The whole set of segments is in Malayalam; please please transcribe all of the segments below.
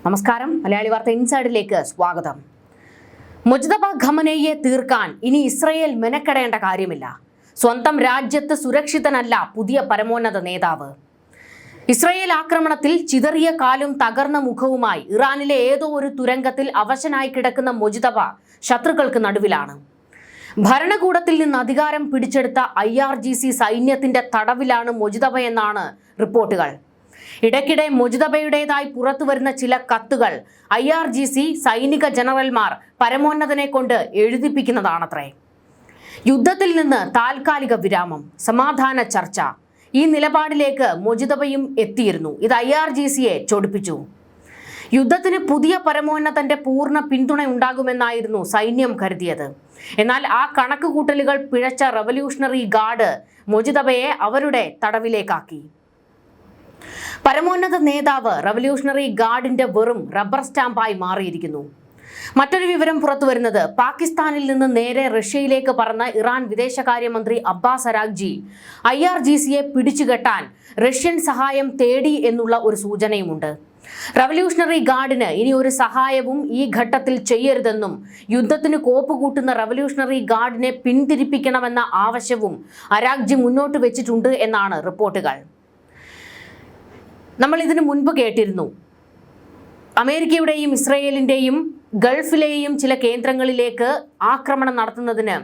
നമസ്കാരം, മലയാളി വാർത്ത ഇൻസൈഡിലേക്ക് സ്വാഗതം. മുജ്തബ ഖമനേയെ തീർക്കാൻ ഇനി ഇസ്രയേൽ മെനക്കെടേണ്ട കാര്യമില്ല. സ്വന്തം രാജ്യത്ത് സുരക്ഷിതനല്ല പുതിയ പരമോന്നത നേതാവ്. ഇസ്രയേൽ ആക്രമണത്തിൽ ചിതറിയ കാലും തകർന്ന മുഖവുമായി ഇറാനിലെ ഏതോ ഒരു തുരങ്കത്തിൽ അവശനായി കിടക്കുന്ന മുജ്തബ ശത്രുക്കൾക്ക് നടുവിലാണ്. ഭരണകൂടത്തിൽ നിന്ന് അധികാരം പിടിച്ചെടുത്ത IRGC സൈന്യത്തിന്റെ തടവിലാണ് മുജ്തബ എന്നാണ് റിപ്പോർട്ടുകൾ. ഇടയ്ക്കിടെ മുജ്തബയുടേതായി പുറത്തുവരുന്ന ചില കത്തുകൾ IRGC സൈനിക ജനറൽമാർ പരമോന്നതനെ കൊണ്ട് എഴുതിപ്പിക്കുന്നതാണത്രേ. യുദ്ധത്തിൽ നിന്ന് താൽക്കാലിക വിരാമം, സമാധാന ചർച്ച, ഈ നിലപാടിലേക്ക് മുജ്തബയും എത്തിയിരുന്നു. ഇത് IRGCയെ ചൊടിപ്പിച്ചു. യുദ്ധത്തിന് പുതിയ പരമോന്നതന്റെ പൂർണ്ണ പിന്തുണ ഉണ്ടാകുമെന്നായിരുന്നു സൈന്യം കരുതിയത്. എന്നാൽ ആ കണക്കുകൂട്ടലുകൾ പിഴച്ച റവല്യൂഷണറി ഗാർഡ് മുജ്തബയെ അവരുടെ തടവിലേക്കാക്കി. പരമോന്നത നേതാവ് റവല്യൂഷണറി ഗാർഡിന്റെ വെറും റബ്ബർ സ്റ്റാമ്പായി മാറിയിരിക്കുന്നു. മറ്റൊരു വിവരം പുറത്തുവരുന്നത്, പാകിസ്ഥാനിൽ നിന്ന് നേരെ റഷ്യയിലേക്ക് പറന്ന ഇറാൻ വിദേശകാര്യമന്ത്രി അബ്ബാസ് അരാഗ്ചി IRGCയെ പിടിച്ചുകെട്ടാൻ റഷ്യൻ സഹായം തേടി എന്നുള്ള ഒരു സൂചനയുമുണ്ട്. റവല്യൂഷണറി ഗാർഡിന് ഇനി ഒരു സഹായവും ഈ ഘട്ടത്തിൽ ചെയ്യരുതെന്നും യുദ്ധത്തിന് കോപ്പുകൂട്ടുന്ന റവല്യൂഷണറി ഗാർഡിനെ പിന്തിരിപ്പിക്കണമെന്ന ആവശ്യവും അരാഗ്ചി മുന്നോട്ട് വെച്ചിട്ടുണ്ട് എന്നാണ് റിപ്പോർട്ടുകൾ. നമ്മൾ ഇതിനു മുൻപ് കേട്ടിരുന്നു, അമേരിക്കയുടെയും ഇസ്രയേലിൻ്റെയും ഗൾഫിലെയും ചില കേന്ദ്രങ്ങളിലേക്ക് ആക്രമണം നടത്തുന്നതിന്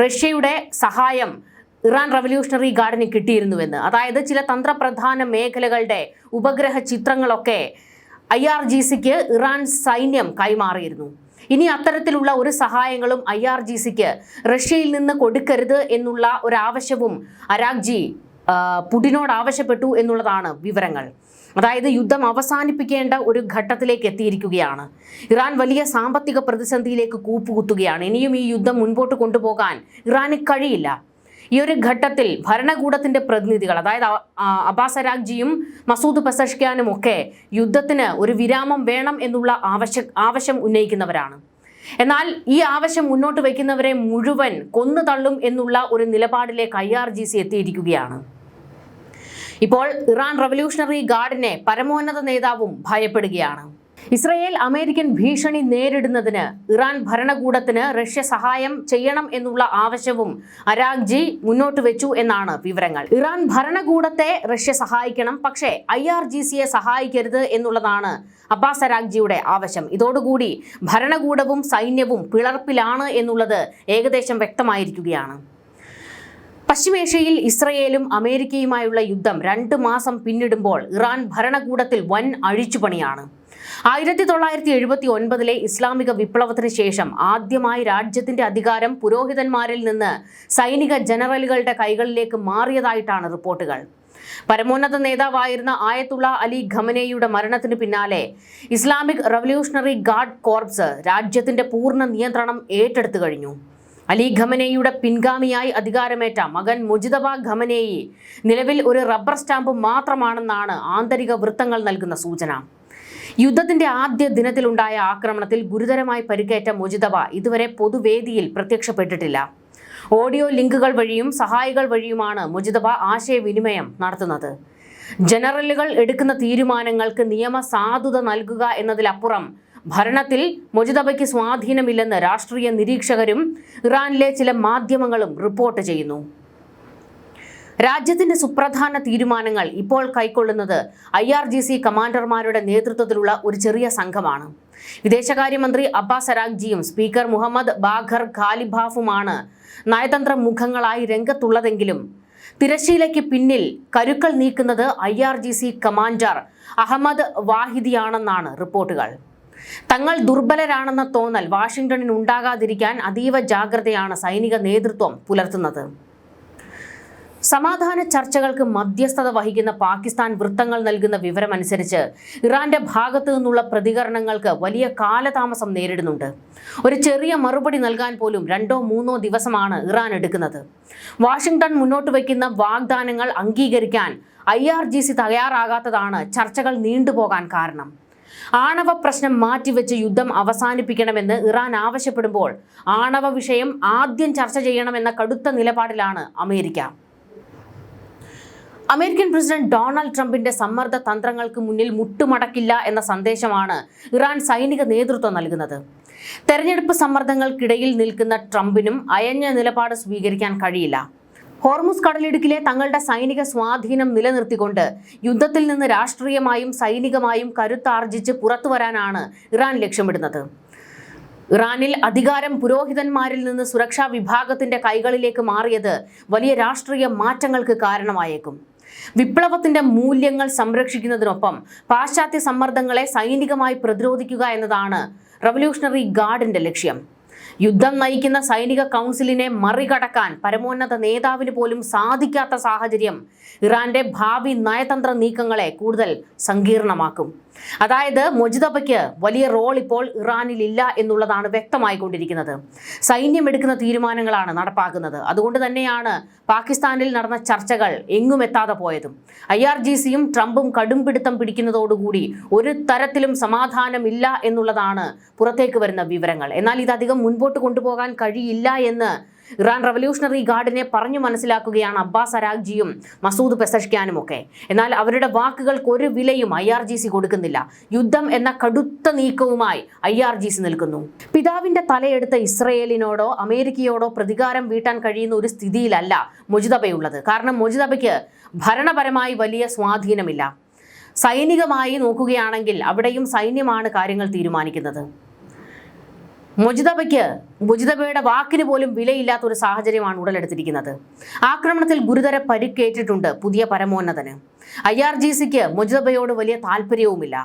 റഷ്യയുടെ സഹായം ഇറാൻ റവല്യൂഷണറി ഗാർഡിന് കിട്ടിയിരുന്നുവെന്ന്. അതായത് ചില തന്ത്രപ്രധാന മേഖലകളുടെ ഉപഗ്രഹ ചിത്രങ്ങളൊക്കെ IRGCക്ക് ഇറാൻ സൈന്യം കൈമാറിയിരുന്നു. ഇനി അത്തരത്തിലുള്ള ഒരു സഹായങ്ങളും IRGCക്ക് റഷ്യയിൽ നിന്ന് കൊടുക്കരുത് എന്നുള്ള ഒരാവശ്യവും അരാഗ്ചി പുടിനോട് ആവശ്യപ്പെട്ടു എന്നുള്ളതാണ് വിവരങ്ങൾ. അതായത് യുദ്ധം അവസാനിപ്പിക്കേണ്ട ഒരു ഘട്ടത്തിലേക്ക് എത്തിയിരിക്കുകയാണ്. ഇറാൻ വലിയ സാമ്പത്തിക പ്രതിസന്ധിയിലേക്ക് കൂപ്പുകുത്തുകയാണ്. ഇനിയും ഈ യുദ്ധം മുൻപോട്ട് കൊണ്ടുപോകാൻ ഇറാന് കഴിയില്ല. ഈ ഒരു ഘട്ടത്തിൽ ഭരണകൂടത്തിന്റെ പ്രതിനിധികൾ, അതായത് അബ്ബാസ് അരാഗ്ചിയും മസൂദ് പെസഷ്ക്യാനും ഒക്കെ യുദ്ധത്തിന് ഒരു വിരാമം വേണം എന്നുള്ള ആവശ്യം ഉന്നയിക്കുന്നവരാണ്. എന്നാൽ ഈ ആവശ്യം മുന്നോട്ട് വയ്ക്കുന്നവരെ മുഴുവൻ കൊന്നു തള്ളും എന്നുള്ള ഒരു നിലപാടിലേക്ക് IRGC എത്തിയിരിക്കുകയാണ്. ഇപ്പോൾ ഇറാൻ റവല്യൂഷണറി ഗാർഡിനെ പരമോന്നത നേതാവും ഭയപ്പെടുകയാണ്. ഇസ്രയേൽ അമേരിക്കൻ ഭീഷണി നേരിടുന്നതിന് ഇറാൻ ഭരണകൂടത്തിന് റഷ്യ സഹായം ചെയ്യണം എന്നുള്ള ആവശ്യവും അരാഗ്ചി മുന്നോട്ട് വെച്ചു എന്നാണ് വിവരങ്ങൾ. ഇറാൻ ഭരണകൂടത്തെ റഷ്യ സഹായിക്കണം, പക്ഷേ IRGCയെ സഹായിക്കരുത് എന്നുള്ളതാണ് അബ്ബാസ് അരാഗ്ചിയുടെ ആവശ്യം. ഇതോടുകൂടി ഭരണകൂടവും സൈന്യവും പിളർപ്പിലാണ് എന്നുള്ളത് ഏകദേശം വ്യക്തമായിരിക്കുകയാണ്. പശ്ചിമേഷ്യയിൽ ഇസ്രയേലും അമേരിക്കയുമായുള്ള യുദ്ധം 2 മാസം പിന്നിടുമ്പോൾ ഇറാൻ ഭരണകൂടത്തിൽ വൻ അഴിച്ചുപണിയാണ്. 1979 ഇസ്ലാമിക വിപ്ലവത്തിന് ശേഷം ആദ്യമായി രാജ്യത്തിന്റെ അധികാരം പുരോഹിതന്മാരിൽ നിന്ന് സൈനിക ജനറലുകളുടെ കൈകളിലേക്ക് മാറിയതായിട്ടാണ് റിപ്പോർട്ടുകൾ. പരമോന്നത നേതാവായിരുന്ന ആയത്തുള്ള അലി ഖമനേയുടെ മരണത്തിന് പിന്നാലെ ഇസ്ലാമിക് റവല്യൂഷണറി ഗാർഡ് കോർപ്സ് രാജ്യത്തിന്റെ പൂർണ്ണ നിയന്ത്രണം ഏറ്റെടുത്തു കഴിഞ്ഞു. അലി ഖമനേയുടെ പിൻഗാമിയായി അധികാരമേറ്റ മകൻ മുജ്തബ ഖമനേയി നിലവിൽ ഒരു റബ്ബർ സ്റ്റാമ്പ് മാത്രമാണെന്നാണ് ആന്തരിക വൃത്തങ്ങൾ നൽകുന്ന സൂചന. യുദ്ധത്തിന്റെ ആദ്യ ദിനത്തിലുണ്ടായ ആക്രമണത്തിൽ ഗുരുതരമായി പരിക്കേറ്റ മുജ്തബ ഇതുവരെ പൊതുവേദിയിൽ പ്രത്യക്ഷപ്പെട്ടിട്ടില്ല. ഓഡിയോ ലിങ്കുകൾ വഴിയും സഹായികൾ വഴിയുമാണ് മുജ്തബ ആശയവിനിമയം നടത്തുന്നത്. ജനറലുകൾ എടുക്കുന്ന തീരുമാനങ്ങൾക്ക് നിയമസാധുത നൽകുക എന്നതിലപ്പുറം ഭരണത്തിൽ മുജ്തബയ്ക്ക് സ്വാധീനമില്ലെന്ന് രാഷ്ട്രീയ നിരീക്ഷകരും ഇറാനിലെ ചില മാധ്യമങ്ങളും റിപ്പോർട്ട് ചെയ്യുന്നു. രാജ്യത്തിന്റെ സുപ്രധാന തീരുമാനങ്ങൾ ഇപ്പോൾ കൈക്കൊള്ളുന്നത് IRGC കമാൻഡർമാരുടെ നേതൃത്വത്തിലുള്ള ഒരു ചെറിയ സംഘമാണ്. വിദേശകാര്യമന്ത്രി അബ്ബാസ് അരാഗ്ചിയും സ്പീക്കർ മുഹമ്മദ് ബാഖർ ഖാലിബാഫുമാണ് നയതന്ത്ര മുഖങ്ങളായി രംഗത്തുള്ളതെങ്കിലും തിരശ്ശീലയ്ക്ക് പിന്നിൽ കരുക്കൾ നീക്കുന്നത് IRGC കമാൻഡർ അഹമ്മദ് വാഹിദിയാണെന്നാണ് റിപ്പോർട്ടുകൾ. തങ്ങൾ ദുർബലരാണെന്ന തോന്നൽ വാഷിംഗ്ടണിന് ഉണ്ടാകാതിരിക്കാൻ അതീവ ജാഗ്രതയാണ് സൈനിക നേതൃത്വം പുലർത്തുന്നത്. സമാധാന ചർച്ചകൾക്ക് മധ്യസ്ഥത വഹിക്കുന്ന പാകിസ്ഥാൻ വൃത്തങ്ങൾ നൽകുന്ന വിവരമനുസരിച്ച് ഇറാന്റെ ഭാഗത്തു നിന്നുള്ള പ്രതികരണങ്ങൾക്ക് വലിയ കാലതാമസം നേരിടുന്നുണ്ട്. ഒരു ചെറിയ മറുപടി നൽകാൻ പോലും 2-3 ദിവസമാണ് ഇറാൻ എടുക്കുന്നത്. വാഷിംഗ്ടൺ മുന്നോട്ട് വയ്ക്കുന്ന വാഗ്ദാനങ്ങൾ അംഗീകരിക്കാൻ IRGC തയ്യാറാകാത്തതാണ് ചർച്ചകൾ നീണ്ടുപോകാൻ കാരണം. ആണവ പ്രശ്നം മാറ്റിവെച്ച് യുദ്ധം അവസാനിപ്പിക്കണമെന്ന് ഇറാൻ ആവശ്യപ്പെടുമ്പോൾ ആണവ വിഷയം ആദ്യം ചർച്ച ചെയ്യണമെന്ന കടുത്ത നിലപാടിലാണ് അമേരിക്ക. അമേരിക്കൻ പ്രസിഡന്റ് ഡൊണാൾഡ് ട്രംപിന്റെ സമ്മർദ്ദ തന്ത്രങ്ങൾക്ക് മുന്നിൽ മുട്ടുമടക്കില്ല എന്ന സന്ദേശമാണ് ഇറാൻ സൈനിക നേതൃത്വം നൽകുന്നത്. തെരഞ്ഞെടുപ്പ് സമ്മർദ്ദങ്ങൾക്കിടയിൽ നിൽക്കുന്ന ട്രംപിനും അയഞ്ഞ നിലപാട് സ്വീകരിക്കാൻ കഴിയില്ല. ഹോർമുസ് കടലിടുക്കിലെ തങ്ങളുടെ സൈനിക സ്വാധീനം നിലനിർത്തിക്കൊണ്ട് യുദ്ധത്തിൽ നിന്ന് രാഷ്ട്രീയമായും സൈനികമായും കരുത്താർജിച്ച് പുറത്തുവരാനാണ് ഇറാൻ ലക്ഷ്യമിടുന്നത്. ഇറാനിൽ അധികാരം പുരോഹിതന്മാരിൽ നിന്ന് സുരക്ഷാ വിഭാഗത്തിന്റെ കൈകളിലേക്ക് മാറിയത് വലിയ രാഷ്ട്രീയ മാറ്റങ്ങൾക്ക് കാരണമായേക്കും. വിപ്ലവത്തിന്റെ മൂല്യങ്ങൾ സംരക്ഷിക്കുന്നതിനൊപ്പം പാശ്ചാത്യ സമ്മർദ്ദങ്ങളെ സൈനികമായി പ്രതിരോധിക്കുക എന്നതാണ് റവല്യൂഷണറി ഗാർഡിന്റെ ലക്ഷ്യം. യുദ്ധം നയിക്കുന്ന സൈനിക കൗൺസിലിനെ മറികടക്കാൻ പരമോന്നത നേതാവിന് പോലും സാധിക്കാത്ത സാഹചര്യം ഇറാന്റെ ഭാവി നയതന്ത്ര നീക്കങ്ങളെ കൂടുതൽ സങ്കീർണമാക്കും. അതായത് മൊജിതബയ്ക്ക് വലിയ റോൾ ഇപ്പോൾ ഇറാനിൽ ഇല്ല എന്നുള്ളതാണ് വ്യക്തമായിക്കൊണ്ടിരിക്കുന്നത്. സൈന്യം എടുക്കുന്ന തീരുമാനങ്ങളാണ് നടപ്പാക്കുന്നത്. അതുകൊണ്ട് തന്നെയാണ് പാകിസ്ഥാനിൽ നടന്ന ചർച്ചകൾ എങ്ങും എത്താതെ പോയതും. IRGCയും ട്രംപും കടുംപിടുത്തം പിടിക്കുന്നതോടുകൂടി ഒരു തരത്തിലും സമാധാനമില്ല എന്നുള്ളതാണ് പുറത്തേക്ക് വരുന്ന വിവരങ്ങൾ. എന്നാൽ ഇതധികം മുൻപോട്ട് കൊണ്ടുപോകാൻ കഴിയില്ല എന്ന് ഇറാൻ റവല്യൂഷണറി ഗാർഡിനെ പറഞ്ഞു മനസ്സിലാക്കുകയാണ് അബ്ബാസ് അരാഗ്ജിയും മസൂദ് പെസഷ്ക്യാനും ഒക്കെ. എന്നാൽ അവരുടെ വാക്കുകൾക്ക് ഒരു വിലയും IRGC കൊടുക്കുന്നില്ല. യുദ്ധം എന്ന കടുത്ത നീക്കവുമായി IRGC നിൽക്കുന്നു. പിതാവിന്റെ തലയെടുത്ത ഇസ്രയേലിനോടോ അമേരിക്കയോടോ പ്രതികാരം വീട്ടാൻ കഴിയുന്ന ഒരു സ്ഥിതിയിലല്ല മൊജിതബയുള്ളത്. കാരണം മൊജിതബയ്ക്ക് ഭരണപരമായി വലിയ സ്വാധീനമില്ല. സൈനികമായി നോക്കുകയാണെങ്കിൽ അവിടെയും സൈന്യമാണ് കാര്യങ്ങൾ തീരുമാനിക്കുന്നത്. മൊജിതബയുടെ വാക്കിന് പോലും വിലയില്ലാത്ത ഒരു സാഹചര്യമാണ് ഉടലെടുത്തിരിക്കുന്നത്. ആക്രമണത്തിൽ ഗുരുതര പരിക്കേറ്റിട്ടുണ്ട് പുതിയ പരമോന്നതന്. IRGCക്ക് മൊജിതബയോട് വലിയ താല്പര്യവുമില്ല.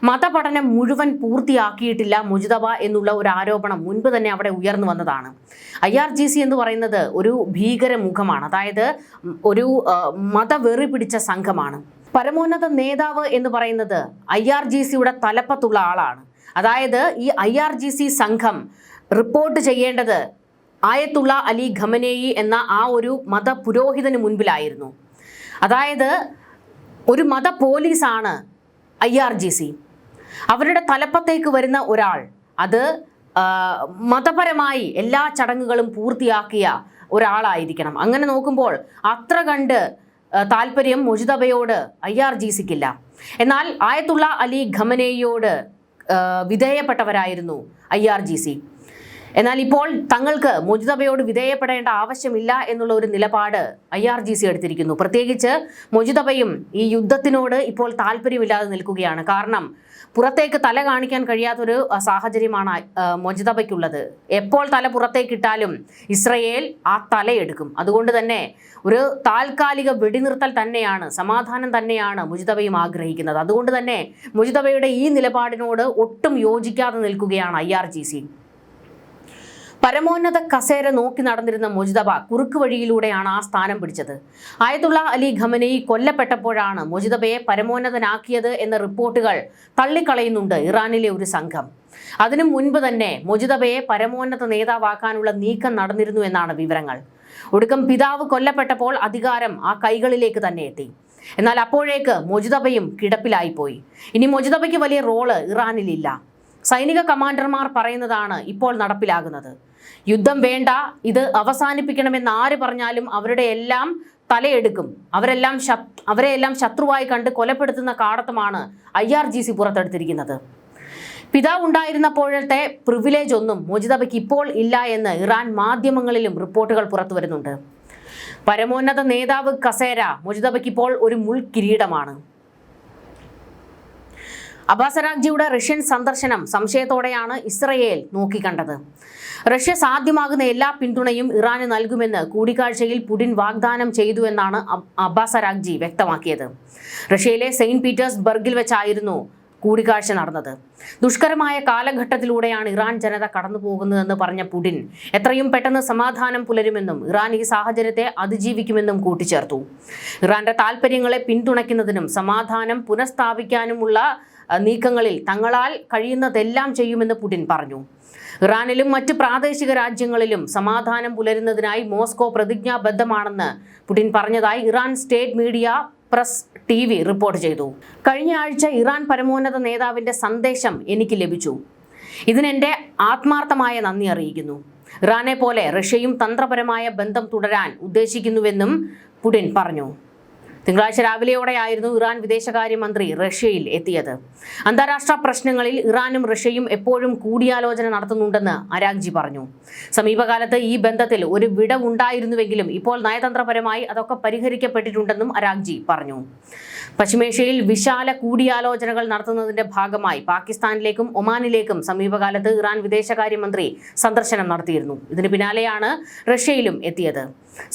മതപഠനം മുഴുവൻ പൂർത്തിയാക്കിയിട്ടില്ല മൊജിതബ എന്നുള്ള ഒരു ആരോപണം മുൻപ് തന്നെ അവിടെ ഉയർന്നു വന്നതാണ്. IRGC എന്ന് പറയുന്നത് ഒരു ഭീകരമുഖമാണ്, അതായത് ഒരു മതവെറി പിടിച്ച സംഘമാണ്. പരമോന്നത നേതാവ് എന്ന് പറയുന്നത് IRGCയുടെ തലപ്പത്തുള്ള ആളാണ്. അതായത് ഈ IRGC സംഘം റിപ്പോർട്ട് ചെയ്യേണ്ടത് ആയത്തുള്ള അലി ഖമനേയി എന്ന ആ ഒരു മത പുരോഹിതന് മുൻപിലായിരുന്നു. അതായത് ഒരു മത പോലീസാണ് IRGC. അവരുടെ തലപ്പത്തേക്ക് വരുന്ന ഒരാൾ അത് മതപരമായി എല്ലാ ചടങ്ങുകളും പൂർത്തിയാക്കിയ ഒരാളായിരിക്കണം. അങ്ങനെ നോക്കുമ്പോൾ അത്ര കണ്ട് താല്പര്യം മൊജിതബയോട് IRGCക്കില്ല. എന്നാൽ ആയത്തുള്ള അലി ഖമനേയിയോട് വിധേയപ്പെട്ടവരായിരുന്നു IRGC. എന്നാൽ ഇപ്പോൾ തങ്ങൾക്ക് മൊജിതബയോട് വിധേയപ്പെടേണ്ട ആവശ്യമില്ല എന്നുള്ള ഒരു നിലപാട് IRGC എടുത്തിരിക്കുന്നു. പ്രത്യേകിച്ച് മൊജിതബയും ഈ യുദ്ധത്തിനോട് ഇപ്പോൾ താല്പര്യമില്ലാതെ നിൽക്കുകയാണ്. കാരണം പുറത്തേക്ക് തല കാണിക്കാൻ കഴിയാത്തൊരു സാഹചര്യമാണ് മൊജിതബയ്ക്കുള്ളത്. എപ്പോൾ തല പുറത്തേക്കിട്ടാലും ഇസ്രയേൽ ആ തലയെടുക്കും. അതുകൊണ്ട് തന്നെ ഒരു താൽക്കാലിക വെടിനിർത്തൽ തന്നെയാണ്, സമാധാനം തന്നെയാണ് മൊജിതബയും ആഗ്രഹിക്കുന്നത്. അതുകൊണ്ട് തന്നെ മൊജിതബയുടെ ഈ നിലപാടിനോട് ഒട്ടും യോജിക്കാതെ നിൽക്കുകയാണ് IRGC. പരമോന്നത കസേര നോക്കി നടന്നിരുന്ന മൊജിതബ കുറുക്ക് വഴിയിലൂടെയാണ് ആ സ്ഥാനം പിടിച്ചത്. ആയത്തുള്ള അലി ഖമനേയി കൊല്ലപ്പെട്ടപ്പോഴാണ് മൊജിതബയെ പരമോന്നതനാക്കിയത് എന്ന റിപ്പോർട്ടുകൾ തള്ളിക്കളയുന്നുണ്ട് ഇറാനിലെ ഒരു സംഘം. അതിനു മുൻപ് തന്നെ മൊജിതബയെ പരമോന്നത നേതാവാക്കാനുള്ള നീക്കം നടന്നിരുന്നു എന്നാണ് വിവരങ്ങൾ. ഒടുക്കം പിതാവ് കൊല്ലപ്പെട്ടപ്പോൾ അധികാരം ആ കൈകളിലേക്ക് തന്നെ എത്തി. എന്നാൽ അപ്പോഴേക്ക് മൊജിതബയും കിടപ്പിലായിപ്പോയി. ഇനി മൊജിതബയ്ക്ക് വലിയ റോള് ഇറാനിലില്ല. സൈനിക കമാൻഡർമാർ പറയുന്നതാണ് ഇപ്പോൾ നടപ്പിലാകുന്നത്. യുദ്ധം വേണ്ട, ഇത് അവസാനിപ്പിക്കണമെന്ന് ആര് പറഞ്ഞാലും അവരുടെ എല്ലാം തലയെടുക്കും. അവരെല്ലാം ശത്രുവായി കണ്ട് കൊലപ്പെടുത്തുന്ന കാടത്തമാണ് IRGC പുറത്തെടുത്തിരിക്കുന്നത്. പിതാവ് ഉണ്ടായിരുന്നപ്പോഴത്തെ പ്രിവിലേജ് ഒന്നും മൊജിതബയ്ക്ക് ഇപ്പോൾ ഇല്ല എന്ന് ഇറാൻ മാധ്യമങ്ങളിലും റിപ്പോർട്ടുകൾ പുറത്തു വരുന്നുണ്ട്. പരമോന്നത നേതാവ് കസേര മൊജിതബയ്ക്ക് ഇപ്പോൾ ഒരു മുൾക്കിരീടമാണ്. അബ്ബാസ് അരാഗ്ജിയുടെ റഷ്യൻ സന്ദർശനം സംശയത്തോടെയാണ് ഇസ്രയേൽ നോക്കിക്കണ്ടത്. റഷ്യ സാധ്യമാകുന്ന എല്ലാ പിന്തുണയും ഇറാന് നൽകുമെന്ന് കൂടിക്കാഴ്ചയിൽ പുടിൻ വാഗ്ദാനം ചെയ്തുവെന്നാണ് അബ്ബാസ് അരാഗ്ജി വ്യക്തമാക്കിയത്. റഷ്യയിലെ സെയിന്റ് പീറ്റേഴ്സ്ബർഗിൽ വെച്ചായിരുന്നു കൂടിക്കാഴ്ച നടന്നത്. ദുഷ്കരമായ കാലഘട്ടത്തിലൂടെയാണ് ഇറാൻ ജനത കടന്നു പോകുന്നതെന്ന് പറഞ്ഞ പുടിൻ എത്രയും പെട്ടെന്ന് സമാധാനം പുലരുമെന്നും ഇറാൻ ഈ സാഹചര്യത്തെ അതിജീവിക്കുമെന്നും കൂട്ടിച്ചേർത്തു. ഇറാന്റെ താൽപ്പര്യങ്ങളെ പിന്തുണയ്ക്കുന്നതിനും സമാധാനം പുനഃസ്ഥാപിക്കാനുമുള്ള നീക്കങ്ങളിൽ തങ്ങളാൽ കഴിയുന്നതെല്ലാം ചെയ്യുമെന്ന് പുടിൻ പറഞ്ഞു. ഇറാനിലും മറ്റ് പ്രാദേശിക രാജ്യങ്ങളിലും സമാധാനം പുലരുന്നതിനായി മോസ്കോ പ്രതിജ്ഞാബദ്ധമാണെന്ന് പുടിൻ പറഞ്ഞതായി Iran state media press TV report ചെയ്തു. കഴിഞ്ഞ ആഴ്ച ഇറാൻ പരമോന്നത നേതാവിന്റെ സന്ദേശം എനിക്ക് ലഭിച്ചു. ഇതിനെന്റെ ആത്മാർത്ഥമായ നന്ദി അറിയിക്കുന്നു. ഇറാനെ പോലെ റഷ്യയും തന്ത്രപരമായ ബന്ധം തുടരാൻ ഉദ്ദേശിക്കുന്നുവെന്നും പുടിൻ പറഞ്ഞു. തിങ്കളാഴ്ച രാവിലെയോടെയായിരുന്നു ഇറാൻ വിദേശകാര്യമന്ത്രി റഷ്യയിൽ എത്തിയത്. അന്താരാഷ്ട്ര പ്രശ്നങ്ങളിൽ ഇറാനും റഷ്യയും എപ്പോഴും കൂടിയാലോചന നടത്തുന്നുണ്ടെന്ന് അരാഗ്ചി പറഞ്ഞു. സമീപകാലത്ത് ഈ ബന്ധത്തിൽ ഒരു വിടവുണ്ടായിരുന്നുവെങ്കിലും ഇപ്പോൾ നയതന്ത്രപരമായി അതൊക്കെ പരിഹരിക്കപ്പെട്ടിട്ടുണ്ടെന്നും അരാഗ്ചി പറഞ്ഞു. പശ്ചിമേഷ്യയിൽ വിശാല കൂടിയാലോചനകൾ നടത്തുന്നതിന്റെ ഭാഗമായി പാകിസ്ഥാനിലേക്കും ഒമാനിലേക്കും സമീപകാലത്ത് ഇറാൻ വിദേശകാര്യമന്ത്രി സന്ദർശനം നടത്തിയിരുന്നു. ഇതിന് പിന്നാലെയാണ് റഷ്യയിലും എത്തിയത്.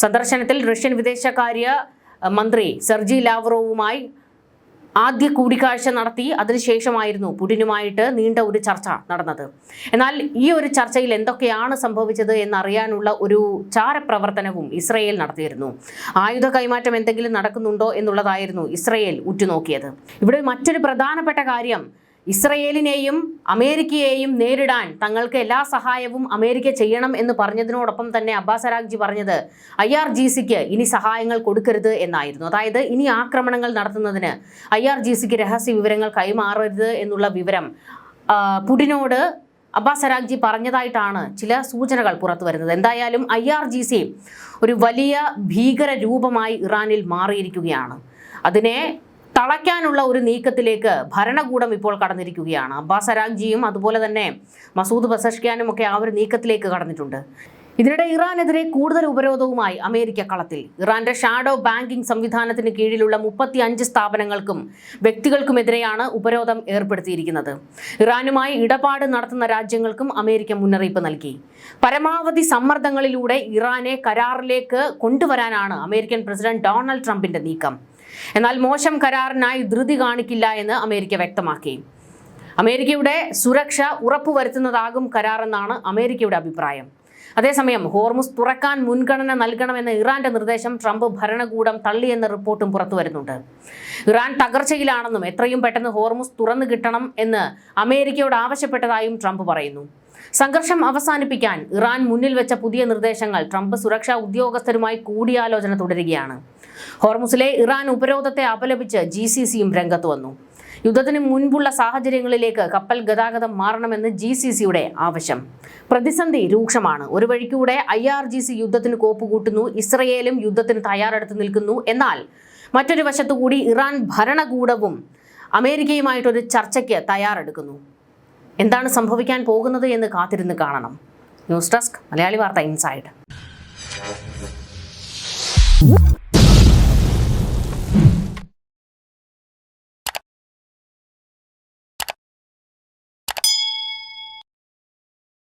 സന്ദർശനത്തിൽ റഷ്യൻ വിദേശകാര്യ മന്ത്രി സെർജി ലാവ്റോവുമായി ആദ്യ കൂടിക്കാഴ്ച നടത്തി. അതിനുശേഷമായിരുന്നു പുടിനുമായിട്ട് നീണ്ട ഒരു ചർച്ച നടന്നത്. എന്നാൽ ഈ ഒരു ചർച്ചയിൽ എന്തൊക്കെയാണ് സംഭവിച്ചത് എന്നറിയാനുള്ള ഒരു ചാരപ്രവർത്തനവും ഇസ്രയേൽ നടത്തിയിരുന്നു. ആയുധ കൈമാറ്റം എന്തെങ്കിലും നടക്കുന്നുണ്ടോ എന്നുള്ളതായിരുന്നു ഇസ്രയേൽ ഉറ്റുനോക്കിയത്. ഇവിടെ മറ്റൊരു പ്രധാനപ്പെട്ട കാര്യം, ഇസ്രയേലിനെയും അമേരിക്കയെയും നേരിടാൻ തങ്ങൾക്ക് എല്ലാ സഹായവും അമേരിക്ക ചെയ്യണം എന്ന് പറഞ്ഞതിനോടൊപ്പം തന്നെ അബ്ബാസ് അരാഗ്ചി പറഞ്ഞത് IRGCക്ക് ഇനി സഹായങ്ങൾ കൊടുക്കരുത് എന്നായിരുന്നു. അതായത് ഇനി ആക്രമണങ്ങൾ നടത്തുന്നതിന് IRGCക്ക് രഹസ്യ വിവരങ്ങൾ കൈമാറരുത് എന്നുള്ള വിവരം പുടിനോട് അബ്ബാസ് അരാഗ്ചി പറഞ്ഞതായിട്ടാണ് ചില സൂചനകൾ പുറത്തു വരുന്നത്. എന്തായാലും IRGC ഒരു വലിയ ഭീകര രൂപമായി ഇറാനിൽ മാറിയിരിക്കുകയാണ്. അതിനെ തളയ്ക്കാനുള്ള ഒരു നീക്കത്തിലേക്ക് ഭരണകൂടം ഇപ്പോൾ കടന്നിരിക്കുകയാണ്. അബ്ബാസ് അരാഗ്ചിയും അതുപോലെ തന്നെ മസൂദ് പെസഷ്കിയാനും ഒക്കെ ആ ഒരു നീക്കത്തിലേക്ക് കടന്നിട്ടുണ്ട്. ഇതിനിടെ ഇറാനെതിരെ കൂടുതൽ ഉപരോധവുമായി അമേരിക്ക കളത്തിൽ. ഇറാന്റെ ഷാഡോ ബാങ്കിംഗ് സംവിധാനത്തിന് കീഴിലുള്ള 35 സ്ഥാപനങ്ങൾക്കും വ്യക്തികൾക്കുമെതിരെയാണ് ഉപരോധം ഏർപ്പെടുത്തിയിരിക്കുന്നത്. ഇറാനുമായി ഇടപാട് നടത്തുന്ന രാജ്യങ്ങൾക്കും അമേരിക്ക മുന്നറിയിപ്പ് നൽകി. പരമാവധി സമ്മർദ്ദങ്ങളിലൂടെ ഇറാനെ കരാറിലേക്ക് കൊണ്ടുവരാനാണ് അമേരിക്കൻ പ്രസിഡന്റ് ഡൊണാൾഡ് ട്രംപിന്റെ നീക്കം. എന്നാൽ മോശം കരാറിനായി ധൃതി കാണിക്കില്ല എന്ന് അമേരിക്ക വ്യക്തമാക്കി. അമേരിക്കയുടെ സുരക്ഷ ഉറപ്പുവരുത്തുന്നതാകും കരാറെന്നാണ് അമേരിക്കയുടെ അഭിപ്രായം. അതേസമയം ഹോർമുസ് തുറക്കാൻ മുൻഗണന നൽകണമെന്ന ഇറാന്റെ നിർദ്ദേശം ട്രംപ് ഭരണകൂടം തള്ളിയെന്ന റിപ്പോർട്ടും പുറത്തു വരുന്നുണ്ട്. ഇറാൻ തകർച്ചയിലാണെന്നും എത്രയും പെട്ടെന്ന് ഹോർമുസ് തുറന്നു കിട്ടണം എന്ന് അമേരിക്കയോട് ആവശ്യപ്പെട്ടതായും ട്രംപ് പറയുന്നു. സംഘർഷം അവസാനിപ്പിക്കാൻ ഇറാൻ മുന്നിൽ വെച്ച പുതിയ നിർദ്ദേശങ്ങൾ ട്രംപ് സുരക്ഷാ ഉദ്യോഗസ്ഥരുമായി കൂടിയാലോചന തുടരുകയാണ്. ഹോർമുസിലെ ഇറാൻ ഉപരോധത്തെ അപലപിച്ച് GCCയും രംഗത്ത് വന്നു. യുദ്ധത്തിന് മുൻപുള്ള സാഹചര്യങ്ങളിലേക്ക് കപ്പൽ ഗതാഗതം മാറണമെന്ന് GCCയുടെ ആവശ്യം. പ്രതിസന്ധി രൂക്ഷമാണ്. ഒരു വഴിക്കൂടെ IRGC യുദ്ധത്തിന് കോപ്പുകൂട്ടുന്നു, ഇസ്രയേലും യുദ്ധത്തിന് തയ്യാറെടുത്ത് നിൽക്കുന്നു. എന്നാൽ മറ്റൊരു വശത്തുകൂടി ഇറാൻ ഭരണകൂടവും അമേരിക്കയുമായിട്ടൊരു ചർച്ചയ്ക്ക് തയ്യാറെടുക്കുന്നു. എന്താണ് സംഭവിക്കാൻ പോകുന്നത് എന്ന് കാത്തിരുന്ന് കാണണം. ന്യൂസ് ഡെസ്ക് മലയാളി വാർത്ത ഇൻസൈഡ്.